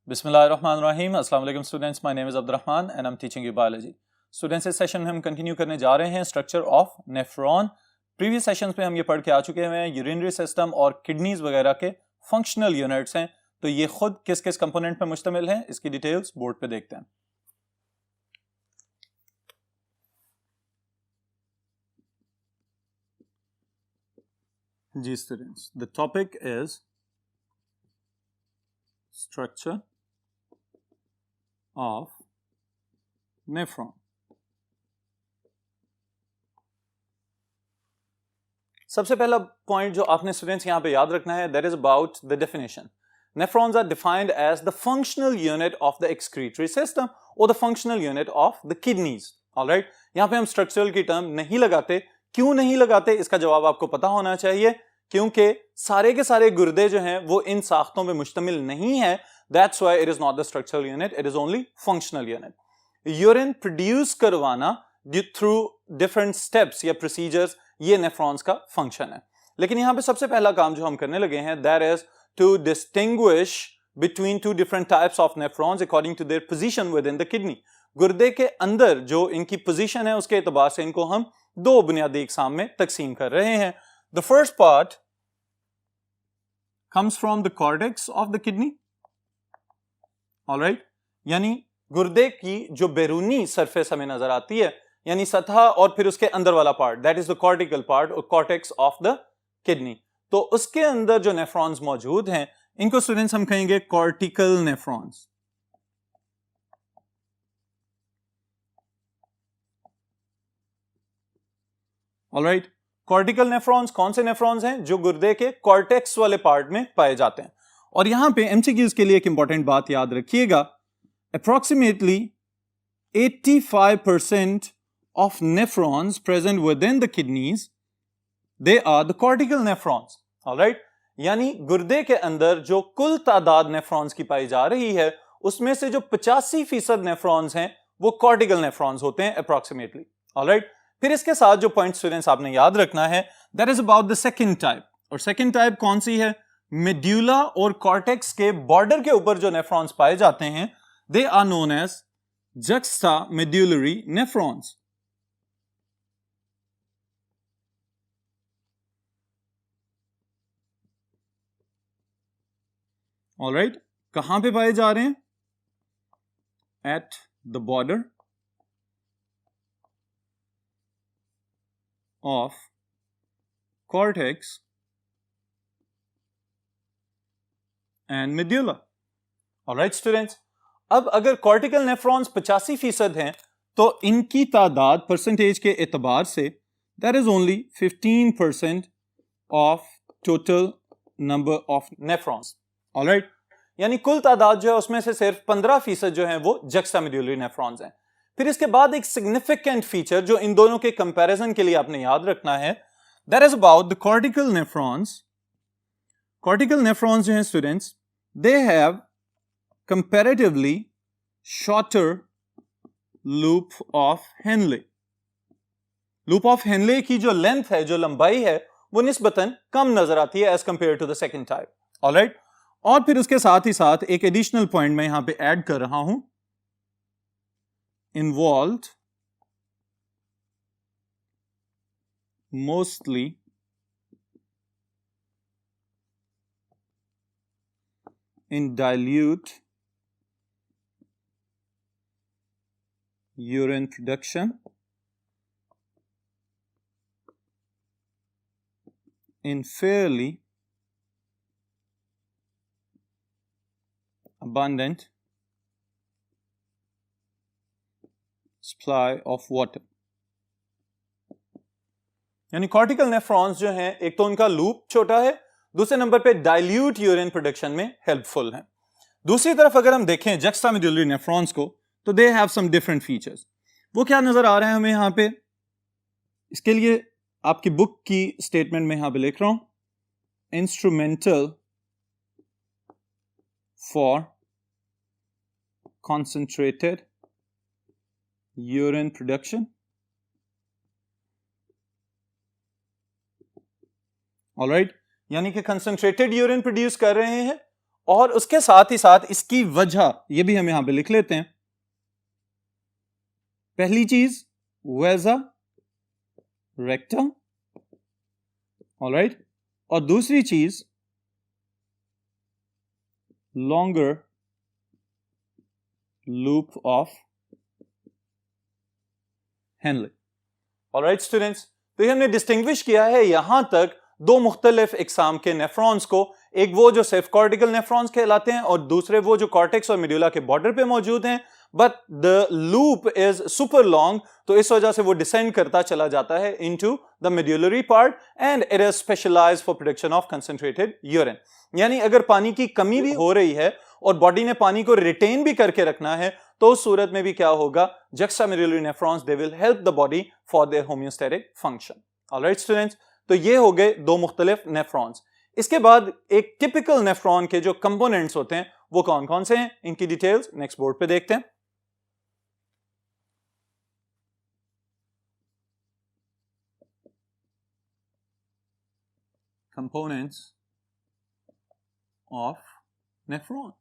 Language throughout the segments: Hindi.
बिस्मिल्लाहिर्रहमानिर्रहीम। अस्सलाम वालेकुम students, my name is Abdurrahman and I am teaching you biology. Students, इस सेशन में हम कंटिन्यू करने जा रहे हैं structure of nephron. Previous sessions में हम ये पढ़ के आ चुके हैं यूरिनरी सिस्टम और किडनीज वगैरह के फंक्शनल यूनिट्स हैं, तो ये खुद किस किस कंपोनेंट पर मुश्तमिल हैं इसकी डिटेल्स बोर्ड पे देखते हैं। जी students, the topic is structure of nephron. सबसे पहला पॉइंट जो आपने स्टूडेंट्स यहां पे याद रखना है, that is about the definition. Nephrons are defined as the functional unit of the excretory system or the functional unit of the kidneys. All right? यहां पे हम स्ट्रक्चरल की टर्म नहीं लगाते। क्यों नहीं लगाते इसका जवाब आपको पता होना चाहिए, क्योंकि सारे के सारे गुर्दे जो हैं वो इन साख्तों में मुश्तमिल नहीं है। That's why it is not the structural unit, it is only functional unit. Urine produce करवाना थ्रू डिफरेंट स्टेप्स या प्रोसीजर्स, ये नेफ्रॉन्स का फंक्शन है। लेकिन यहां पे सबसे पहला काम जो हम करने लगे हैं, that is to distinguish between two different types of nephrons according to their position within the kidney. गुर्दे के अंदर जो इनकी पोजीशन है उसके एतबार से इनको हम दो बुनियादी इकसाम में तकसीम कर रहे हैं। The first part comes from the cortex of the kidney. Alright, यानी गुर्दे की जो बैरूनी सरफेस हमें नजर आती है, यानी सतह और फिर उसके अंदर वाला part, that is the cortical part और कॉर्टेक्स ऑफ द किडनी। तो उसके अंदर जो नेफ्रॉन्स मौजूद हैं इनको स्टूडेंट्स हम कहेंगे cortical nephrons. Alright, cortical nephrons कौन से नेफ्रॉन्स हैं? जो गुर्दे के कॉर्टेक्स वाले पार्ट में पाए जाते हैं। और यहां पे एमसीक्यूज के लिए एक इंपॉर्टेंट बात याद रखिएगा, approximately 85% of nephrons present within the kidneys, they are the cortical nephrons. All right? यानी गुर्दे के अंदर जो कुल तादाद नेफ्रॉन्स की पाई जा रही है उसमें से जो 85% नेफ्रॉन्स हैं वो कॉर्टिकल नेफ्रॉन्स होते हैं अप्रोक्सीमेटली। ऑलराइट, फिर इसके साथ जो पॉइंट स्टूडेंट्स आपने याद रखना है, that is about the second type. और सेकंड टाइप कौन सी है? मेड्यूला और कॉर्टेक्स के बॉर्डर के ऊपर जो नेफ्रॉन्स पाए जाते हैं, they are known as juxtamedullary nephrons. All right, कहां पे पाए जा रहे हैं? At the border of cortex and medulla. All right students, अब अगर कॉर्टिकल नेफ्रॉन्स 85% हैं तो इनकी तादाद परसेंटेज के एतबार say that is only 15% of total number of nephrons. Alright, यानी कुल तादाद जो है उसमें से सिर्फ 15% जो है वो जक्स्टामेड्यूलरी नेफ्रॉन्स हैं। फिर इसके बाद एक सिग्निफिकेंट फीचर जो इन दोनों के कंपैरिजन के लिए आपने याद रखना है, that is about the cortical nephrons. Cortical nephrons जो हैं students, they have comparatively shorter loop of Henle. Loop of Henle की जो लेंथ है, जो लंबाई है, वो निस्बतन कम नजर आती है as compare to the second type. Alright, और फिर उसके साथ ही साथ एक एडिशनल पॉइंट मैं यहां पे ऐड कर रहा हूं, involved mostly in dilute urine production in fairly abundant supply of water. यानी कॉर्टिकल नेफ्रॉन्स जो हैं, एक तो उनका लूप छोटा है, दूसरे नंबर पे डाइल्यूट यूरिन प्रोडक्शन में हेल्पफुल है। दूसरी तरफ अगर हम देखें जक्स्टामेड्यूलरी नेफ्रॉन्स को, तो they have some different features. वो क्या नजर आ रहा है हमें यहां पे? इसके लिए आपकी बुक की स्टेटमेंट में यहां पे लिख रहा हूं, instrumental for concentrated urine production. Alright, यानी कि कंसंट्रेटेड यूरिन प्रोड्यूस कर रहे हैं और उसके साथ ही साथ इसकी वजह ये भी हम यहां पे लिख लेते हैं। पहली चीज वेजा रेक्टम, ऑलराइट, और दूसरी चीज longer loop of Henley. Alright students, तो ये हमने डिस्टिंग्विश किया है यहां तक दो मुख्तलिफ इकसाम के नेफ्रॉन्स को, एक वो जो सेफ कॉर्टिकल नेफ्रॉन्स कहलाते हैं और दूसरे वो जो कॉर्टेक्स और मेडुला के बॉर्डर पे मौजूद हैं, but the loop is super long, तो इस वजह से वो डिसेंड करता चला जाता है into the medullary part and it is specialised for production of concentrated urine. यानी अगर पानी की कमी भी हो रही है और बॉडी ने पानी को रिटेन भी करके रखना है, तो उस सूरत में भी क्या होगा, juxtamedullary nephrons they will help the body for their homeostatic function. Alright students, तो ये हो गए दो मुख्तलिफ नेफ्रॉन्स। इसके बाद एक टिपिकल नेफ्रॉन के जो कंपोनेंट्स होते हैं वो कौन कौन से हैं, इनकी डिटेल्स नेक्स्ट बोर्ड पे देखते हैं। कंपोनेंट्स ऑफ नेफ्रॉन,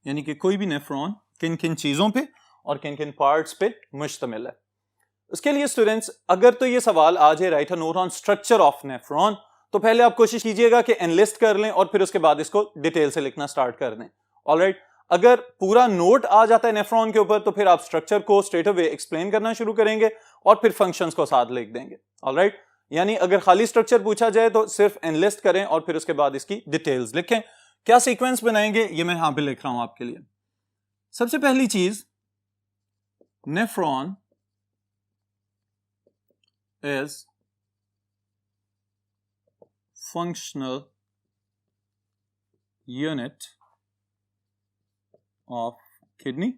यानी कि कोई भी नेफ्रॉन किन किन चीजों पे और किन किन पार्ट्स पे मुश्तमिल है। उसके लिए स्टूडेंट्स, अगर तो ये सवाल आ जाए right a note on structure of nephron, तो पहले आप कोशिश कीजिएगा कि एनलिस्ट कर लें और फिर उसके बाद इसको डिटेल से लिखना स्टार्ट कर दें। ऑलराइट, अगर पूरा नोट आ जाता है नेफ्रॉन के ऊपर तो फिर आप स्ट्रक्चर को स्ट्रेट अवे एक्सप्लेन करना शुरू करेंगे और फिर फंक्शंस को साथ लिख देंगे। ऑलराइट, यानी अगर खाली स्ट्रक्चर पूछा जाए तो सिर्फ एनलिस्ट करें और फिर उसके बाद इसकी डिटेल्स लिखें। क्या सीक्वेंस बनाएंगे ये मैं यहां पे लिख रहा हूं आपके लिए। सबसे पहली चीज, nephron is functional unit of kidney,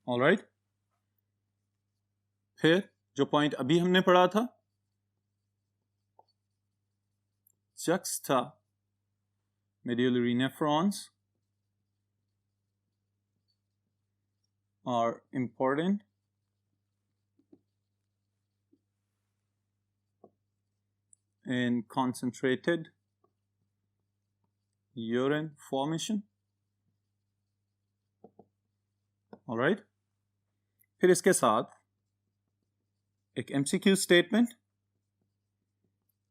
all right। फिर जो पॉइंट अभी हमने पढ़ा था, juxtamedullary nephrons are important in concentrated urine formation, all right। फिर इसके साथ एक MCQ statement,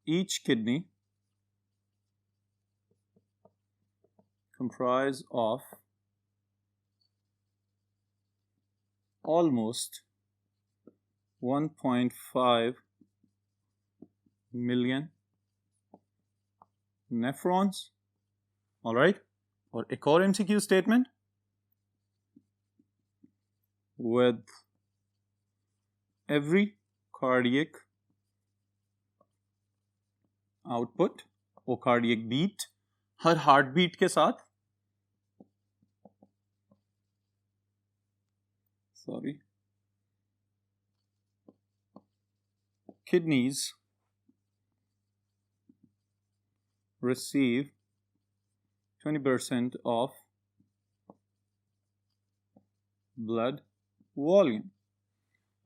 each kidney comprise of almost 1.5 million nephrons, all right। और एक और MCQ statement, with every cardiac output, वो cardiac beat, हर हार्ट बीट के साथ, sorry, kidneys receive 20% of blood volume।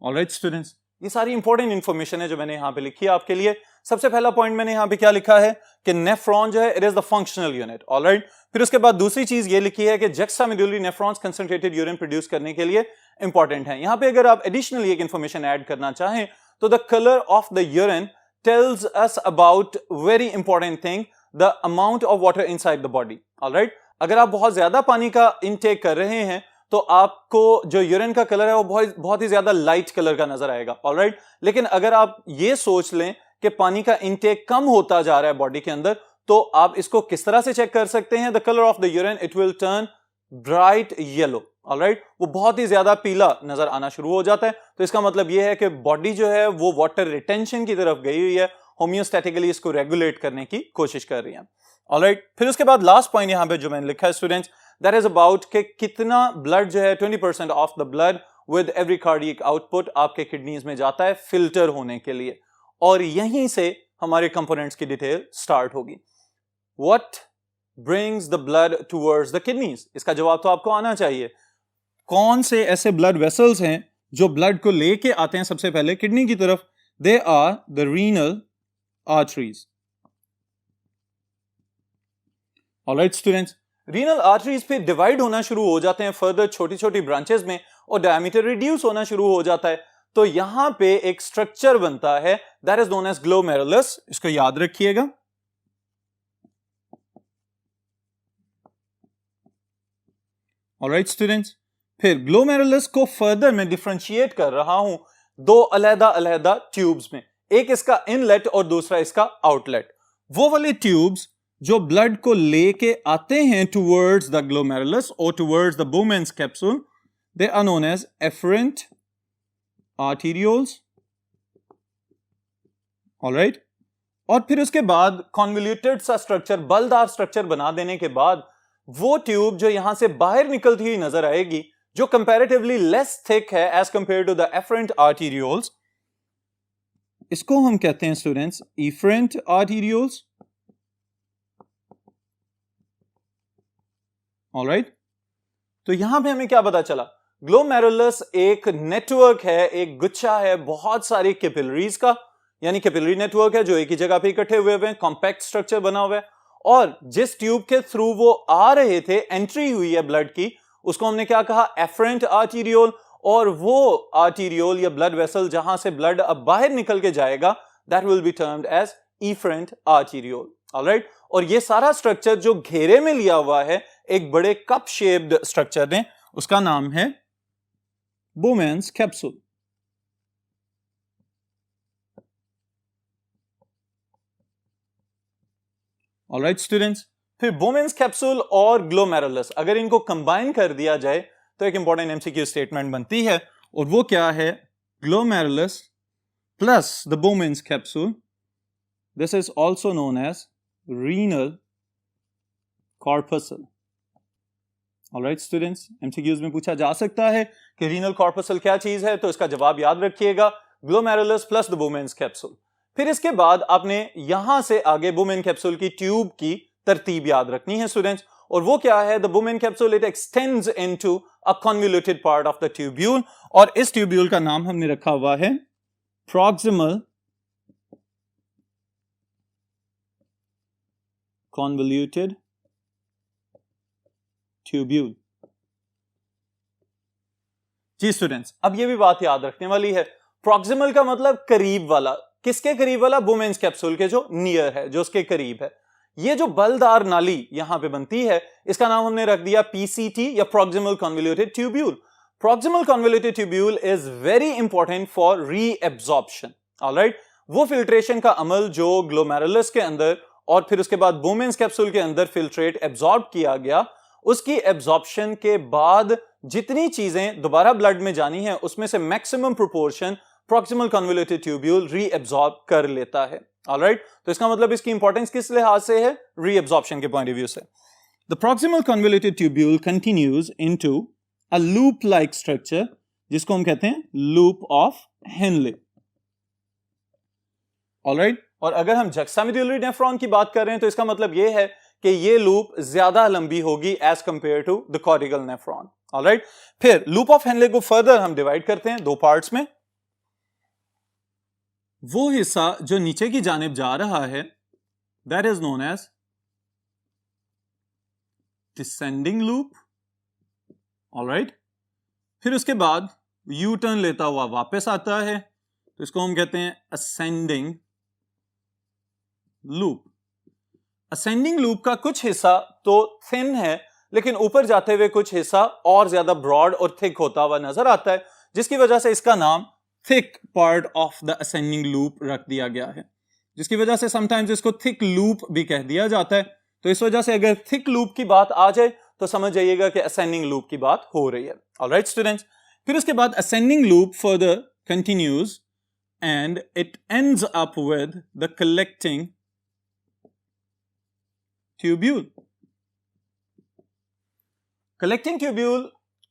Alright students, ये सारी इंपॉर्टेंट इंफॉर्मेशन है जो मैंने यहां पे लिखी है आपके लिए। सबसे पहला पॉइंट मैंने यहां पे क्या लिखा है कि नेफ्रॉन जो है it is the functional unit, alright. फिर उसके बाद दूसरी चीज ये लिखी है कि जुक्स्टामेडुलरी नेफ्रॉन्स कंसंट्रेटेड यूरिन प्रोड्यूस करने के लिए इंपॉर्टेंट है। यहां पे अगर आप एडिशनली एक इंफॉर्मेशन ऐड करना चाहें तो the colour of the urine tells us about very important thing, the amount of water inside the body, alright. अगर आप बहुत ज्यादा पानी का इनटेक कर रहे हैं तो आपको जो यूरिन का कलर है वो बहुत ही ज्यादा लाइट कलर का नजर आएगा, ऑलराइट। लेकिन अगर आप ये सोच लें कि पानी का इनटेक कम होता जा रहा है बॉडी के अंदर, तो आप इसको किस तरह से चेक कर सकते हैं, the colour of the urine it will turn bright yellow, alright. वो बहुत ही ज्यादा पीला नजर आना शुरू हो जाता है। तो इसका मतलब यह है कि बॉडी जो है वो वाटर रिटेंशन की तरफ गई हुई है, होम्योस्टैटिकली इसको रेगुलेट करने की कोशिश कर रही है, ऑलराइट। फिर उसके बाद लास्ट पॉइंट यहां पे जो मैंने लिखा है स्टूडेंट्स, दैट इज अबाउट कि कितना ब्लड जो है 20% of the blood with every cardiac output आपके किडनीज में जाता है फिल्टर होने के लिए, और यहीं से हमारे कंपोनेंट्स की डिटेल स्टार्ट होगी। What brings the blood towards the kidneys, इसका जवाब तो आपको आना चाहिए। कौन से ऐसे ब्लड वेसल्स हैं जो ब्लड को लेके आते हैं सबसे पहले किडनी की तरफ? They are the renal arteries. Alright students, renal arteries फिर डिवाइड होना शुरू हो जाते हैं फर्दर छोटी छोटी ब्रांचेस में और डायमीटर रिड्यूस होना शुरू हो जाता है। तो यहां पे एक स्ट्रक्चर बनता है that is known as glomerulus, इसको याद रखिएगा। ऑलराइट स्टूडेंट्स, फिर ग्लोमेरुलस को फर्दर मैं डिफरेंशिएट कर रहा हूं दो अलग अलग ट्यूब्स में, एक इसका इनलेट और दूसरा इसका आउटलेट। वो वाले ट्यूब्स जो ब्लड को लेके आते हैं टुवर्ड्स द ग्लोमेरुलस और towards the Bowman's capsule, they are known as afferent arterioles. Alright, और फिर उसके बाद कॉन्वोल्यूटेड सा स्ट्रक्चर, बलदार स्ट्रक्चर बना देने के बाद वो ट्यूब जो यहां से बाहर निकलती हुई नजर आएगी, जो कंपैरेटिवली लेस थिक है as compare to the afferent arterioles, इसको हम कहते हैं स्टूडेंट्स इफरेंट आर्टेरियोल्स। ऑलराइट, तो यहां पे हमें क्या पता चला, ग्लोमेरुलस एक नेटवर्क है, एक गुच्छा है बहुत सारी कैपिलरीज का, यानी कैपिलरी नेटवर्क है जो एक ही जगह पे इकट्ठे हुए हैं, कॉम्पैक्ट स्ट्रक्चर बना हुआ है। और जिस ट्यूब के थ्रू वो आ रहे थे, एंट्री हुई है ब्लड की, उसको हमने क्या कहा, एफरेंट आर्टेरियोल। और वो आर्टेरियोल या ब्लड वेसल जहां से ब्लड अब बाहर निकल के जाएगा, that will be termed as efferent arteriole. Alright, और ये सारा स्ट्रक्चर जो घेरे में लिया हुआ है एक बड़े कप शेप्ड स्ट्रक्चर ने, उसका नाम है बोमेन्स कैप्सूल। ऑलराइट स्टूडेंट्स, फिर बोमेन्स कैप्सूल और ग्लोमेरुलस अगर इनको कंबाइन कर दिया जाए तो एक इंपॉर्टेंट एमसीक्यू स्टेटमेंट बनती है, और वो क्या है, glomerulus plus the Bowman's capsule, this is also known as renal corpuscle. Alright students, MCQs में पूछा जा सकता है कि रीनल कॉर्पसल क्या चीज है, तो इसका जवाब याद रखिएगा, glomerulus plus the Bowman's capsule. फिर इसके बाद आपने यहां से आगे बोमेन कैप्सूल की ट्यूब की तरतीब याद रखनी है स्टूडेंट्स, और वो क्या है, the Bowman capsule it extends into a convoluted part of the tubule, और इस ट्यूब्यूल का नाम हमने रखा हुआ है प्रॉक्सिमल कन्वोल्यूटेड ट्यूब्यूल। जी स्टूडेंट्स, अब ये भी बात याद रखने वाली है, प्रॉक्सिमल का मतलब करीब वाला, किसके करीब वाला, बोमेन्स कैप्सूल के जो नियर है, जो उसके करीब है। ये जो बलदार नाली यहां पे बनती है, इसका नाम हमने रख दिया पीसीटी या proximal convoluted tubule. Proximal convoluted tubule is very important for reabsorption. Alright, वो फिल्ट्रेशन का अमल जो ग्लोमेरुलस के अंदर और फिर उसके बाद बोमेन्स कैप्सूल के अंदर फिल्ट्रेट एब्जॉर्ब किया गया, उसकी एब्जॉर्प्शन के बाद जितनी चीजें दोबारा ब्लड में जानी है उसमें से maximum proportion proximal convoluted tubule reabsorb कर लेता है। ऑलराइट, तो इसका मतलब इसकी इंपॉर्टेंस किस लिहाज से है, रीएब्जॉर्प्शन के पॉइंट ऑफ व्यू से। The proximal convoluted tubule continues into a loop like structure, जिसको हम कहते हैं लूप ऑफ हेनले। ऑलराइट, और अगर हम जक्सामेड्यूलरी नेफ्रॉन की बात कर रहे हैं तो इसका मतलब यह है कि ये लूप ज्यादा लंबी होगी as compare to the cortical nephron. Alright, फिर लूप ऑफ हेनले को फर्दर हम डिवाइड करते हैं दो पार्ट्स में। वो हिस्सा जो नीचे की जानिब जा रहा है that is known as descending loop. Alright, फिर उसके बाद यू टर्न लेता हुआ वापस आता है, तो इसको हम कहते हैं असेंडिंग लूप। असेंडिंग लूप का कुछ हिस्सा तो थिन है, लेकिन ऊपर जाते हुए कुछ हिस्सा और ज्यादा ब्रॉड और थिक होता हुआ नजर आता है, जिसकी वजह से इसका नाम thick part of the ascending loop रख दिया गया है, जिसकी वजह से समटाइम्स इसको थिक लूप भी कह दिया जाता है। तो इस वजह से अगर थिक लूप की बात आ जाए तो समझ जाइएगा कि असेंडिंग लूप की बात हो रही है। ऑलराइट स्टूडेंट्स, फिर उसके बाद ascending loop further continues and it ends up with the collecting tubule. Collecting tubule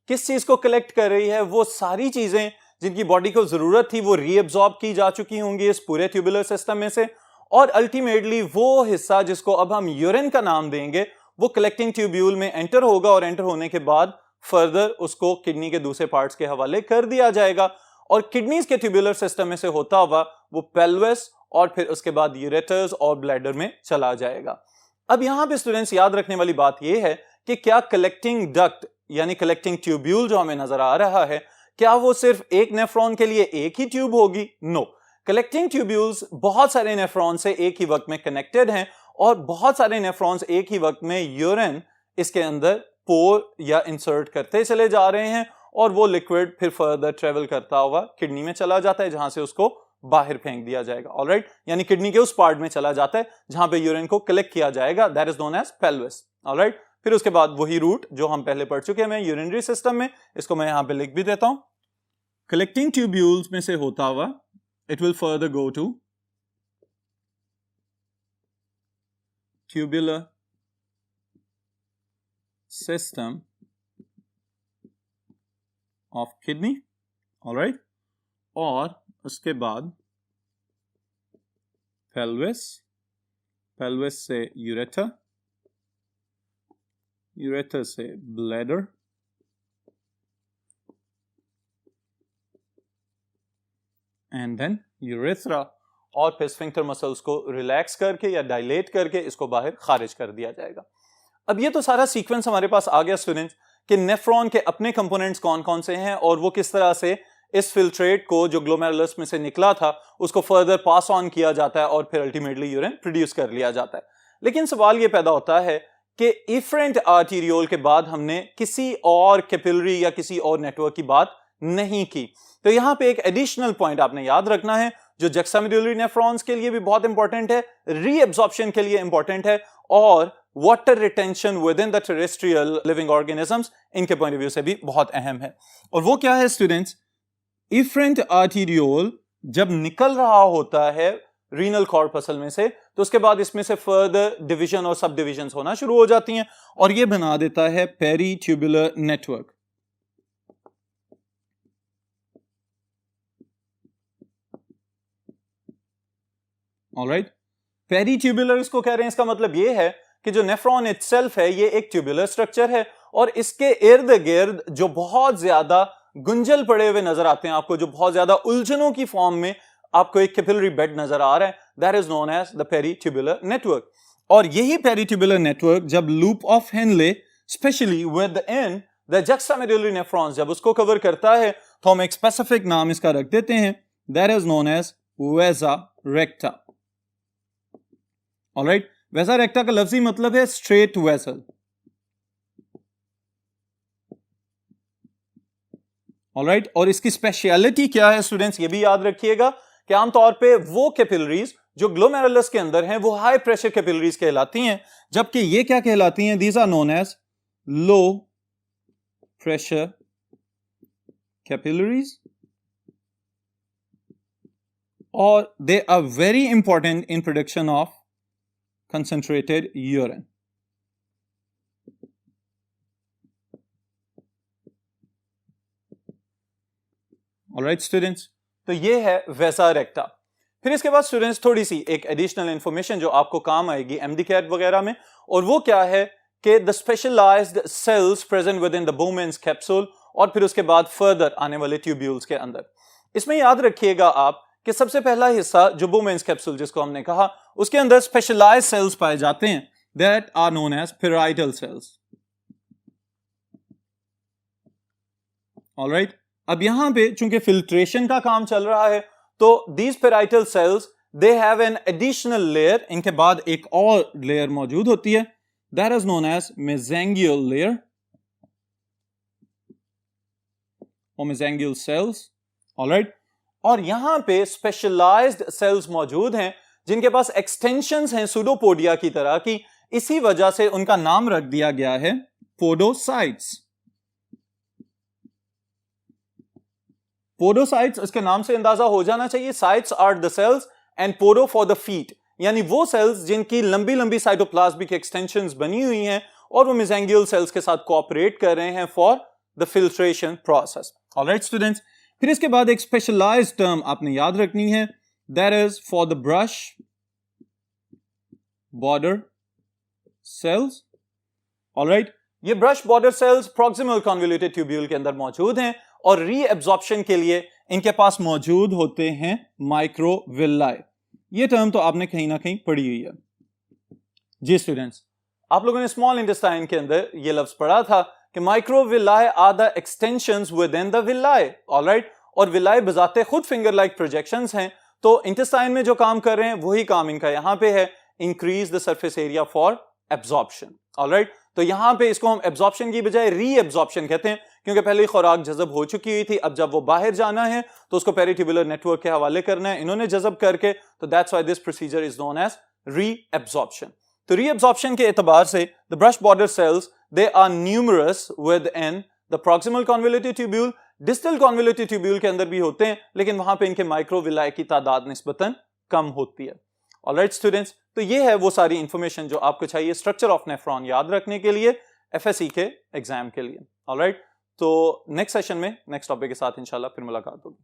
किस चीज को कलेक्ट कर रही है, वो सारी चीजें जिनकी बॉडी को जरूरत थी वो रीअब्सॉर्ब की जा चुकी होंगी इस पूरे ट्यूबुलर सिस्टम में से, और अल्टीमेटली वो हिस्सा जिसको अब हम यूरिन का नाम देंगे वो कलेक्टिंग ट्यूब्यूल में एंटर होगा, और एंटर होने के बाद फर्दर उसको किडनी के दूसरे पार्ट्स के हवाले कर दिया जाएगा, और किडनीज के ट्यूबुलर सिस्टम में से होता हुआ वो पेल्विस और फिर उसके बाद यूरेटर्स और ब्लैडर में चला जाएगा। अब यहां पे स्टूडेंट्स याद रखने वाली बात यह है कि क्या कलेक्टिंग डक्ट यानी कलेक्टिंग ट्यूब्यूल जो हमें नजर आ रहा है, क्या वो सिर्फ एक नेफ्रॉन के लिए एक ही ट्यूब होगी? नो, कलेक्टिंग ट्यूब्यूल्स बहुत सारे नेफ्रॉन से एक ही वक्त में कनेक्टेड हैं और बहुत सारे नेफ्रॉन्स एक ही वक्त में यूरिन इसके अंदर पोर या इंसर्ट करते चले जा रहे हैं और वो लिक्विड फिर फर्दर ट्रेवल करता हुआ किडनी में चला जाता है जहां से उसको बाहर फेंक दिया जाएगा। ऑलराइट, यानी किडनी के उस पार्ट में चला जाता है जहां पे यूरिन को कलेक्ट किया जाएगा, that is known as pelvis. Alright, फिर उसके बाद वही रूट जो हम पहले पढ़ चुके हैं यूरिनरी सिस्टम में, इसको मैं यहां पे लिख भी देता हूं। कलेक्टिंग ट्यूब्यूल्स में से होता हुआ it will further go to tubular system of kidney, all right, और उसके बाद pelvis, pelvis से ureter, ureter से bladder, and then urethra, और फिर स्फिंक्टर मसल्स को रिलैक्स करके या डायलेट करके इसको बाहर खारिज कर दिया जाएगा। अब ये तो सारा सीक्वेंस हमारे पास आ गया स्टूडेंट्स कि नेफ्रॉन के अपने कंपोनेंट्स कौन कौन से हैं और वो किस तरह से इस फिल्ट्रेट को जो ग्लोमेरुलस में से निकला था उसको फर्दर पास ऑन किया जाता है और फिर अल्टीमेटली यूरिन प्रोड्यूस कर लिया जाता है। लेकिन सवाल ये पैदा होता है कि इफरेंट आर्टीरियोल के बाद हमने किसी और कैपिलरी या किसी और नेटवर्क की बात नहीं की। तो यहां पे एक एडिशनल पॉइंट आपने याद रखना है जो जक्सामेडुलरी नेफ्रॉन्स के लिए भी बहुत इंपॉर्टेंट है, रीएब्जॉर्प्शन के लिए इंपॉर्टेंट है और water retention with in the terrestrial living organisms इनके पॉइंट ऑफ व्यू से भी बहुत अहम है। और वो क्या है स्टूडेंट्स, इफरेंट आर्टीरियोल जब निकल रहा होता है रीनल कॉर्पसल में से तो उसके बाद इसमें से फर्दर डिवीजन और सब डिविजन्स होना शुरू हो जाती हैं और ये बना देता है पेरीट्यूबुलर नेटवर्क। ऑलराइट, पेरीट्यूबुलर इसको कह रहे हैं, इसका मतलब ये है कि जो नेफ्रॉन इटसेल्फ है ये एक ट्यूबुलर स्ट्रक्चर है और इसके इर्द गिर्द जो बहुत ज्यादा गुंजल पड़े हुए नजर आते हैं आपको, जो बहुत ज्यादा उलझनों की फॉर्म में आपको एक कैपिलरी बेड नजर आ रहा है, that is known as the peritubular network. और यही पेरीट्यूबुलर नेटवर्क जब loop of Henle specially within the juxtamedullary nephrons जब उसको कवर करता है तो हम एक स्पेसिफिक नाम इसका रख देते हैं, that is known as vasa recta. Alright, vasa recta का लफ्जी मतलब है स्ट्रेट वेसल। ऑलराइट, और इसकी स्पेशलिटी क्या है स्टूडेंट्स ये भी याद रखिएगा कि आमतौर पे वो कैपिलरीज जो ग्लोमेरुलस के अंदर हैं वो हाई प्रेशर कैपिलरीज कहलाती हैं, जबकि ये क्या कहलाती हैं, these are known as low pressure capillaries और they are very important in production of concentrated urine. All right students, तो ये है वेसा रेक्टा। फिर इसके बाद स्टूडेंट्स थोड़ी सी एक एडिशनल इंफॉर्मेशन जो आपको काम आएगी एमडी कैट वगैरह में, और वो क्या है कि the specialised cells present within the Bowman's capsule और फिर उसके बाद फर्दर आने वाले ट्यूब्यूल्स के अंदर। इसमें याद रखिएगा आप कि सबसे पहला हिस्सा जो बोमेन्स कैप्सूल जिसको हमने कहा उसके अंदर स्पेशलाइज्ड सेल्स पाए जाते हैं, that are known as parietal cells. Alright, अब यहां पे चूंकि फिल्ट्रेशन का काम चल रहा है तो these parietal cells they have an additional layer, इनके बाद एक और लेयर मौजूद होती है, that is known as mesangial layer और मेसेंगियल सेल्स। ऑलराइट, और यहां पे स्पेशलाइज्ड सेल्स मौजूद हैं जिनके पास एक्सटेंशंस हैं सूडोपोडिया की तरह की, इसी वजह से उनका नाम रख दिया गया है पोडोसाइट्स। पोडोसाइट्स इसके नाम से अंदाजा हो जाना चाहिए, sites are the cells and podo for the feet, यानी वो सेल्स जिनकी लंबी लंबी साइटोप्लाज्मिक एक्सटेंशंस बनी हुई हैं और वो मेसेंगियल सेल्स के साथ कोऑपरेट कर रहे हैं for the filtration process. Alright students, फिर इसके बाद एक स्पेशलाइज्ड टर्म आपने याद रखनी है, that is for the brush border cells. Alright, ये brush border cells proximal convoluted tubule के अंदर मौजूद हैं और रीएब्जॉर्प्शन के लिए इनके पास मौजूद होते हैं माइक्रोविल्लाई। ये टर्म तो आपने कहीं ना कहीं पढ़ी हुई है। जी स्टूडेंट्स, आप लोगों ने स्मॉल इंटेस्टाइन के अंदर ये लफ्ज पढ़ा था कि microvilli are the extensions within the villi, alright, और विलाई बजाते खुद फिंगर लाइक प्रोजेक्शंस हैं। तो इंटेस्टाइन में जो काम कर रहे हैं वही काम इनका यहां पे है, increase the surface area for absorption, alright. तो यहां पे इसको हम एब्जॉर्प्शन की बजाय री एब्जॉर्प्शन कहते हैं, क्योंकि पहले खुराक जज़ब हो चुकी हुई थी, अब जब वो बाहर जाना है तो उसको पेरिट्यूबुलर नेटवर्क के हवाले करना है, इन्होंने जज़ब करके, तो that's why this procedure is known as reabsorption. तो री एब्जॉर्प्शन के एतबार से the brush border cells they are numerous within the proximal convolutive tubule, distal convolutive tubule के अंदर भी होते हैं, लेकिन वहां पे इनके माइक्रोविलाई की तादाद निस्बतन कम होती है। ऑलराइट स्टूडेंट्स, तो ये है वो सारी इंफॉर्मेशन जो आपको चाहिए स्ट्रक्चर ऑफ नेफ्रॉन याद रखने के लिए एफएससी के एग्जाम के लिए। ऑलराइट, तो नेक्स्ट सेशन में नेक्स्ट टॉपिक के साथ इंशाल्लाह फिर मुलाकात होगी।